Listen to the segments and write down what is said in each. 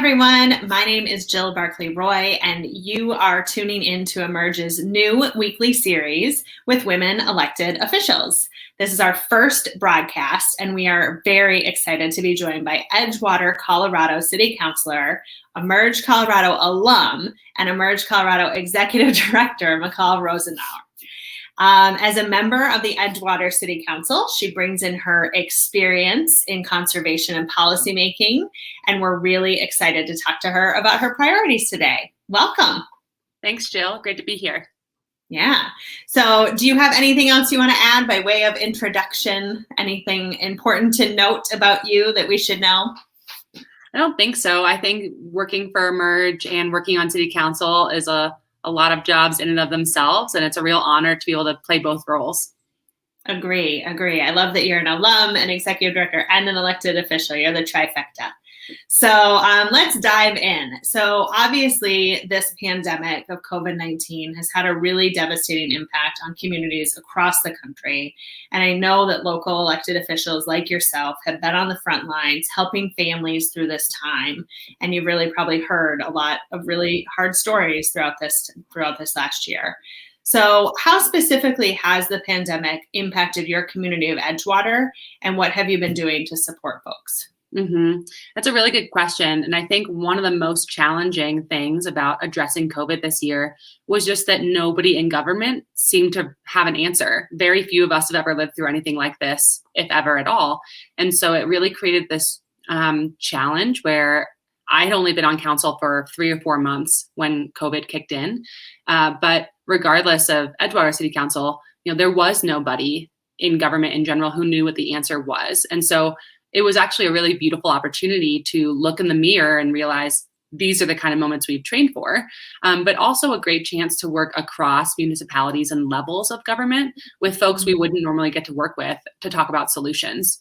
everyone. My name is Jill Barclay-Roy, and you are tuning in to Emerge's new weekly series with women elected officials. This is our first broadcast, and we are very excited to be joined by Edgewater, Colorado City Councilor, Emerge Colorado alum, and Emerge Colorado Executive Director, Michal Rosenoer. As a member of the Edgewater City Council, she brings in her experience in conservation and policymaking, and we're really excited to talk to her about her priorities today. Welcome. Thanks, Jill. Great to be here. Yeah. So do you have anything else you want to add by way of introduction? Anything important to note about you that we should know? I don't think so. I think working for Emerge and working on City Council is a lot of jobs in and of themselves, and it's a real honor to be able to play both roles. Agree. I love that you're an alum, an executive director, and an elected official. You're the trifecta. So let's dive in. So obviously, this pandemic of COVID-19 has had a really devastating impact on communities across the country. And I know that local elected officials like yourself have been on the front lines helping families through this time. And you've really probably heard a lot of really hard stories throughout this last year. So how specifically has the pandemic impacted your community of Edgewater, and what have you been doing to support folks? That's a really good question. And I think one of the most challenging things about addressing COVID this year was just that nobody in government seemed to have an answer. Very few of us have ever lived through anything like this, if ever at all. And so it really created this challenge where I had only been on council for 3 or 4 months when COVID kicked in. But regardless of Edgewater City Council, there was nobody in government in general who knew what the answer was. And so it was actually a really beautiful opportunity to look in the mirror and realize these are the kind of moments we've trained for, but also a great chance to work across municipalities and levels of government with folks we wouldn't normally get to work with to talk about solutions.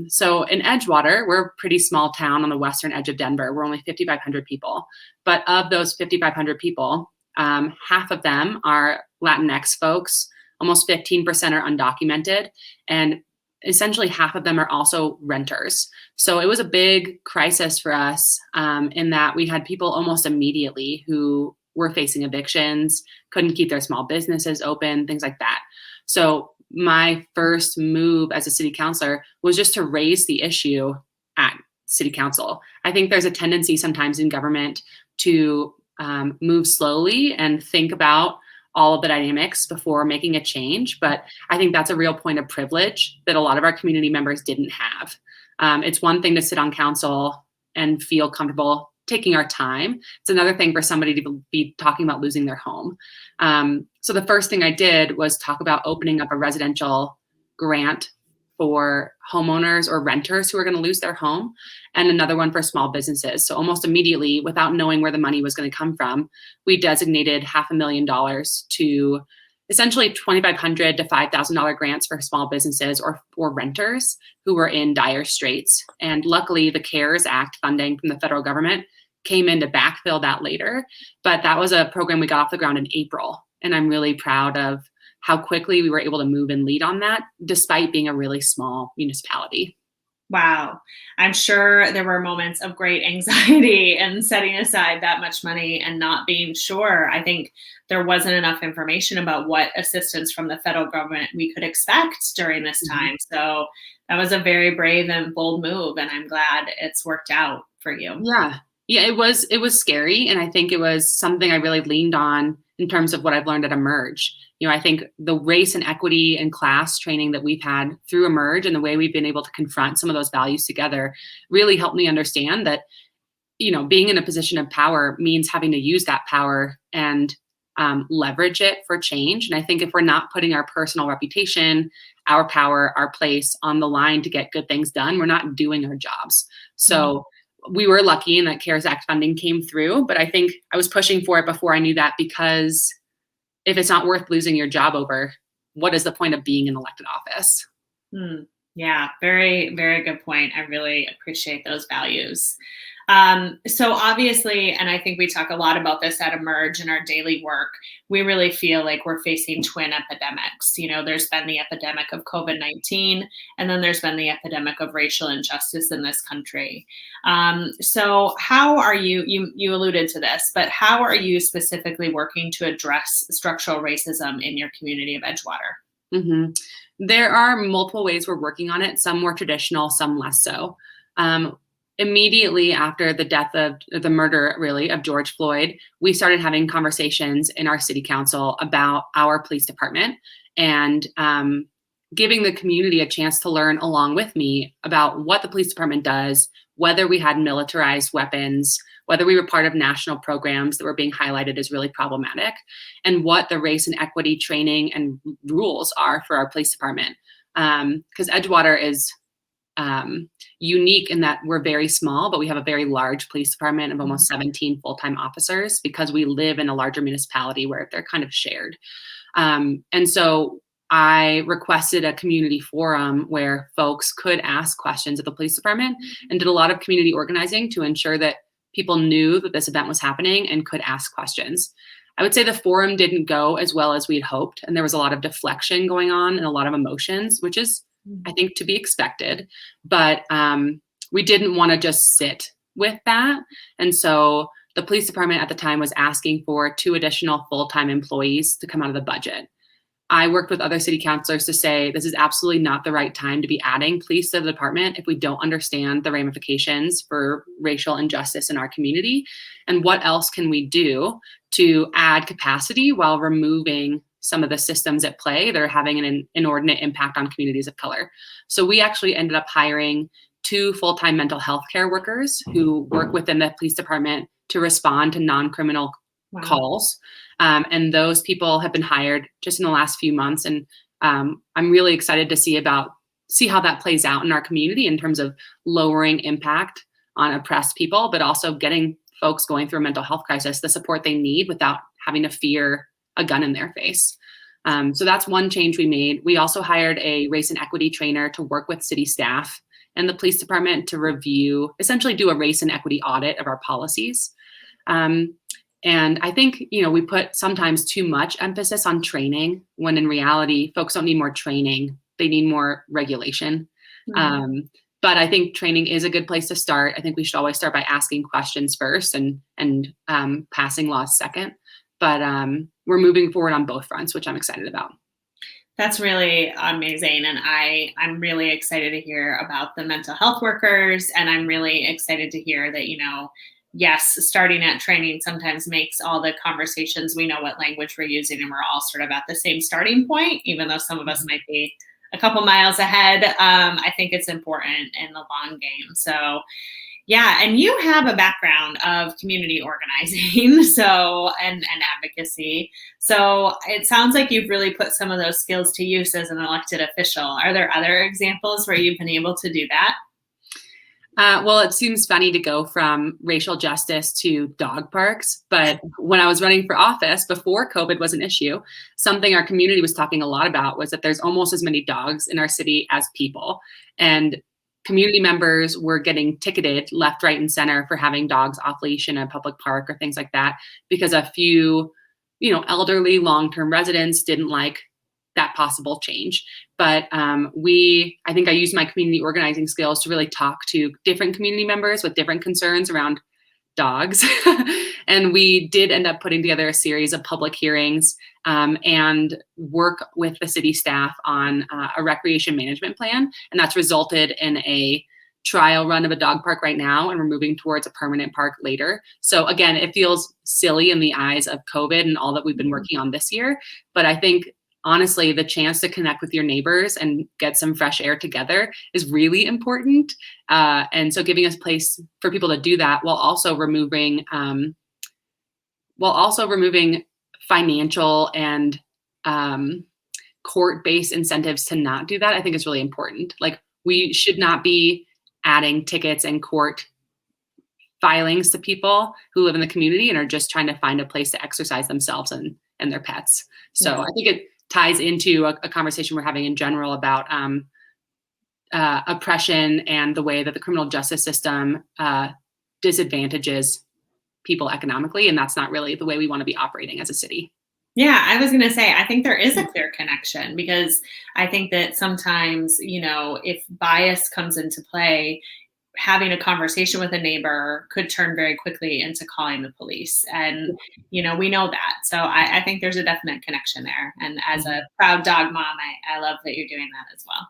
So in Edgewater, we're a pretty small town on the western edge of Denver. We're only 5,500 people. But of those 5,500 people, half of them are Latinx folks, almost 15% are undocumented, and essentially half of them are also renters. So it was a big crisis for us in that we had people almost immediately who were facing evictions, couldn't keep their small businesses open, things like that. So my first move as a city councilor was just to raise the issue at city council. I think there's a tendency sometimes in government to move slowly and think about all of the dynamics before making a change. But I think that's a real point of privilege that a lot of our community members didn't have. It's one thing to sit on council and feel comfortable taking our time. It's another thing for somebody to be talking about losing their home. So the first thing I did was talk about opening up a residential grant for homeowners or renters who are going to lose their home, and another one for small businesses. So almost immediately, without knowing where the money was going to come from, we designated $500,000 to essentially $2,500 to $5,000 grants for small businesses or renters who were in dire straits. And luckily, the CARES Act funding from the federal government came in to backfill that later. But that was a program we got off the ground in April. And I'm really proud of how quickly we were able to move and lead on that, despite being a really small municipality. Wow. I'm sure there were moments of great anxiety and setting aside that much money and not being sure. I think there wasn't enough information about what assistance from the federal government we could expect during this time. So that was a very brave and bold move, and I'm glad it's worked out for you. Yeah, it was scary. And I think it was something I really leaned on in terms of what I've learned at Emerge. I think the race and equity and class training that we've had through Emerge and the way we've been able to confront some of those values together really helped me understand that, being in a position of power means having to use that power and leverage it for change. And I think if we're not putting our personal reputation, our power, our place on the line to get good things done, we're not doing our jobs. So we were lucky in that CARES Act funding came through, but I think I was pushing for it before I knew that, because if it's not worth losing your job over, what is the point of being in elected office? Yeah, very, very good point. I really appreciate those values. So obviously, and I think we talk a lot about this at Emerge in our daily work, we really feel like we're facing twin epidemics. There's been the epidemic of COVID-19, and then there's been the epidemic of racial injustice in this country. So how are you alluded to this, but how are you specifically working to address structural racism in your community of Edgewater? Mm-hmm. There are multiple ways we're working on it, some more traditional, some less so. Immediately after the death of the murder, really, of George Floyd, we started having conversations in our city council about our police department and giving the community a chance to learn along with me about what the police department does, whether we had militarized weapons, whether we were part of national programs that were being highlighted as really problematic, and what the race and equity training and rules are for our police department. Because Edgewater is unique in that we're very small, but we have a very large police department of almost 17 full-time officers because we live in a larger municipality where they're kind of shared. And so I requested a community forum where folks could ask questions of the police department and did a lot of community organizing to ensure that people knew that this event was happening and could ask questions. I would say the forum didn't go as well as we'd hoped, and there was a lot of deflection going on and a lot of emotions, which is, I think, to be expected. But we didn't want to just sit with that. And so the police department at the time was asking for 2 additional full-time employees to come out of the budget. I worked with other city councilors to say this is absolutely not the right time to be adding police to the department if we don't understand the ramifications for racial injustice in our community. And what else can we do to add capacity while removing some of the systems at play that are having an inordinate impact on communities of color. So we actually ended up hiring 2 full-time mental health care workers who work within the police department to respond to non-criminal calls. And those people have been hired just in the last few months. And I'm really excited to see how that plays out in our community in terms of lowering impact on oppressed people, but also getting folks going through a mental health crisis the support they need without having to fear a gun in their face. So that's one change we made. We also hired a race and equity trainer to work with city staff and the police department to essentially do a race and equity audit of our policies. And I think, we put sometimes too much emphasis on training when in reality, folks don't need more training. They need more regulation. Mm-hmm. But I think training is a good place to start. I think we should always start by asking questions first and passing laws second. But we're moving forward on both fronts, which I'm excited about. That's really amazing. And I'm really excited to hear about the mental health workers. And I'm really excited to hear that, yes, starting at training sometimes makes all the conversations, we know what language we're using and we're all sort of at the same starting point, even though some of us might be a couple miles ahead. I think it's important in the long game. So yeah, and you have a background of community organizing, and advocacy. So it sounds like you've really put some of those skills to use as an elected official. Are there other examples where you've been able to do that? Well, it seems funny to go from racial justice to dog parks, but when I was running for office before COVID was an issue, something our community was talking a lot about was that there's almost as many dogs in our city as people. And community members were getting ticketed left, right, and center for having dogs off leash in a public park or things like that because a few, elderly long-term residents didn't like that possible change. But I think I used my community organizing skills to really talk to different community members with different concerns around dogs. And we did end up putting together a series of public hearings and work with the city staff on a recreation management plan. And that's resulted in a trial run of a dog park right now, and we're moving towards a permanent park later. So again, it feels silly in the eyes of COVID and all that we've been working on this year. But I think honestly, the chance to connect with your neighbors and get some fresh air together is really important. And so giving us place for people to do that while also removing financial and court-based incentives to not do that, I think is really important. Like, we should not be adding tickets and court filings to people who live in the community and are just trying to find a place to exercise themselves and their pets. So I think it ties into a conversation we're having in general about oppression and the way that the criminal justice system disadvantages people economically. And that's not really the way we want to be operating as a city. Yeah, I was going to say, I think there is a clear connection, because I think that sometimes, if bias comes into play, having a conversation with a neighbor could turn very quickly into calling the police. And, we know that. So I think there's a definite connection there. And as a proud dog mom, I love that you're doing that as well.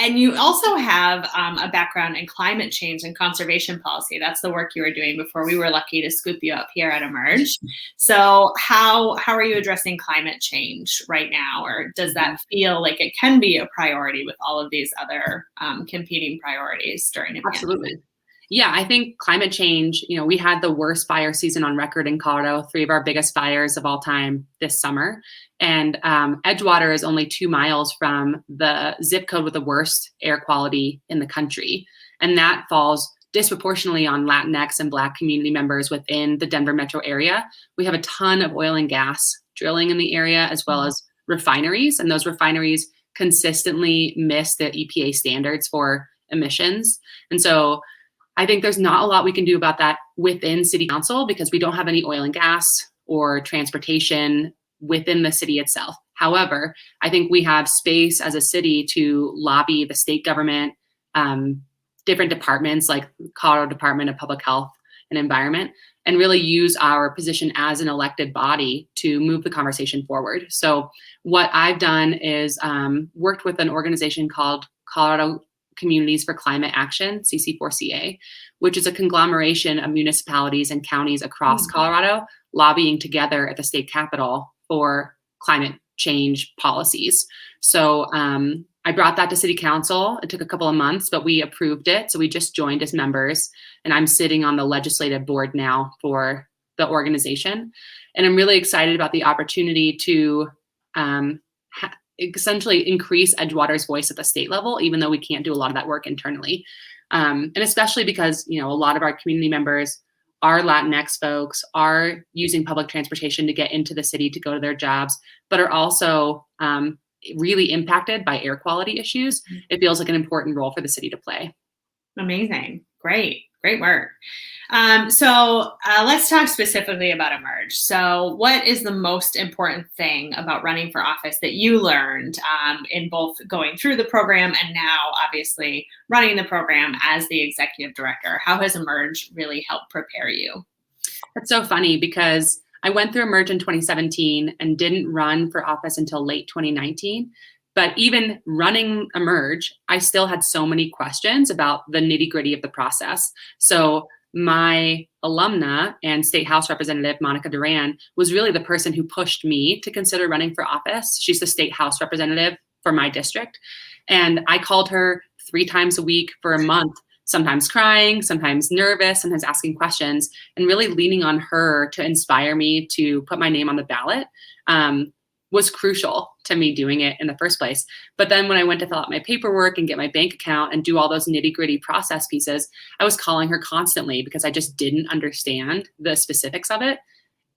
And you also have a background in climate change and conservation policy. That's the work you were doing before we were lucky to scoop you up here at Emerge. So how are you addressing climate change right now? Or does that feel like it can be a priority with all of these other competing priorities during a Absolutely. pandemic? Yeah, I think climate change, we had the worst fire season on record in Colorado, 3 of our biggest fires of all time this summer. And Edgewater is only 2 miles from the zip code with the worst air quality in the country. And that falls disproportionately on Latinx and Black community members within the Denver metro area. We have a ton of oil and gas drilling in the area, as well as refineries. And those refineries consistently miss the EPA standards for emissions. And so I think there's not a lot we can do about that within city council, because we don't have any oil and gas or transportation within the city itself. However, I think we have space as a city to lobby the state government, different departments like Colorado Department of Public Health and Environment, and really use our position as an elected body to move the conversation forward. So what I've done is worked with an organization called Colorado Communities for Climate Action, CC4CA, which is a conglomeration of municipalities and counties across Colorado lobbying together at the state capitol for climate change policies. So I brought that to city council. It took a couple of months, but we approved it. So we just joined as members, and I'm sitting on the legislative board now for the organization. And I'm really excited about the opportunity to essentially increase Edgewater's voice at the state level, even though we can't do a lot of that work internally. And especially because, a lot of our community members are Latinx folks, are using public transportation to get into the city to go to their jobs, but are also really impacted by air quality issues. It feels like an important role for the city to play. Amazing. Great work. So let's talk specifically about Emerge. So what is the most important thing about running for office that you learned in both going through the program and now obviously running the program as the executive director? How has Emerge really helped prepare you? That's so funny, because I went through Emerge in 2017 and didn't run for office until late 2019. But even running Emerge, I still had so many questions about the nitty-gritty of the process. So my alumna and state house representative, Monica Duran, was really the person who pushed me to consider running for office. She's the state house representative for my district. And I called her 3 times a week for a month, sometimes crying, sometimes nervous, sometimes asking questions, and really leaning on her to inspire me to put my name on the ballot. Was crucial to me doing it in the first place. But then when I went to fill out my paperwork and get my bank account and do all those nitty-gritty process pieces, I was calling her constantly because I just didn't understand the specifics of it.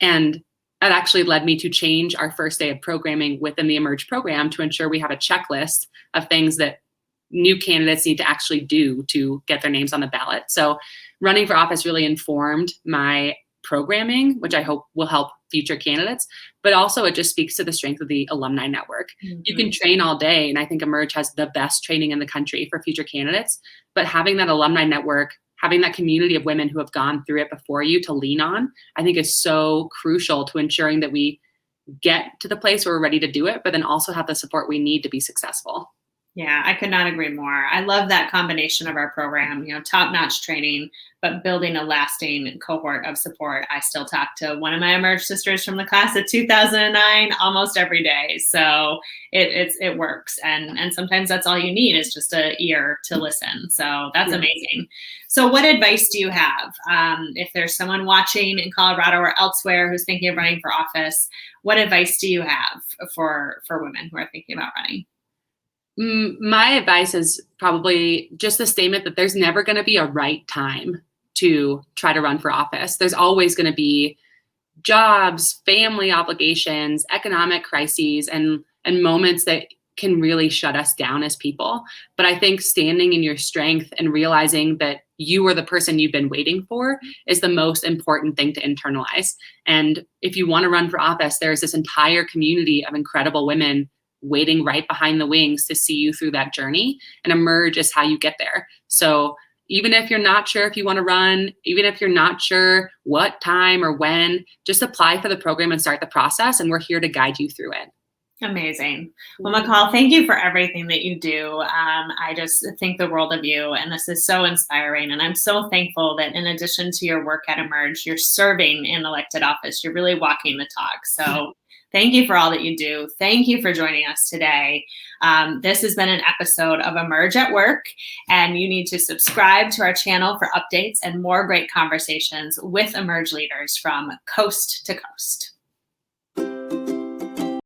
And that actually led me to change our first day of programming within the Emerge program to ensure we have a checklist of things that new candidates need to actually do to get their names on the ballot. So running for office really informed my programming, which I hope will help future candidates, but also it just speaks to the strength of the alumni network. You can train all day, and I think Emerge has the best training in the country for future candidates, but having that alumni network, having that community of women who have gone through it before you to lean on, I think is so crucial to ensuring that we get to the place where we're ready to do it, but then also have the support we need to be successful. Yeah, I could not agree more. I love that combination of our program, top-notch training, but building a lasting cohort of support. I still talk to one of my Emerge sisters from the class of 2009 almost every day. So it works. And sometimes that's all you need is just an ear to listen. So that's amazing. So what advice do you have? If there's someone watching in Colorado or elsewhere who's thinking of running for office, what advice do you have for women who are thinking about running? My advice is probably just the statement that there's never going to be a right time to try to run for office. There's always going to be jobs, family obligations, economic crises, and moments that can really shut us down as people. But I think standing in your strength and realizing that you are the person you've been waiting for is the most important thing to internalize. And if you want to run for office, there's this entire community of incredible women waiting right behind the wings to see you through that journey, and Emerge is how you get there. So even if you're not sure if you want to run, even if you're not sure what time or when, just apply for the program and start the process, and we're here to guide you through it. Amazing. Well, Michal, thank you for everything that you do. I just think the world of you, and this is so inspiring. And I'm so thankful that in addition to your work at Emerge, you're serving in elected office. You're really walking the talk. So thank you for all that you do. Thank you for joining us today. This has been an episode of Emerge at Work, and you need to subscribe to our channel for updates and more great conversations with Emerge leaders from coast to coast.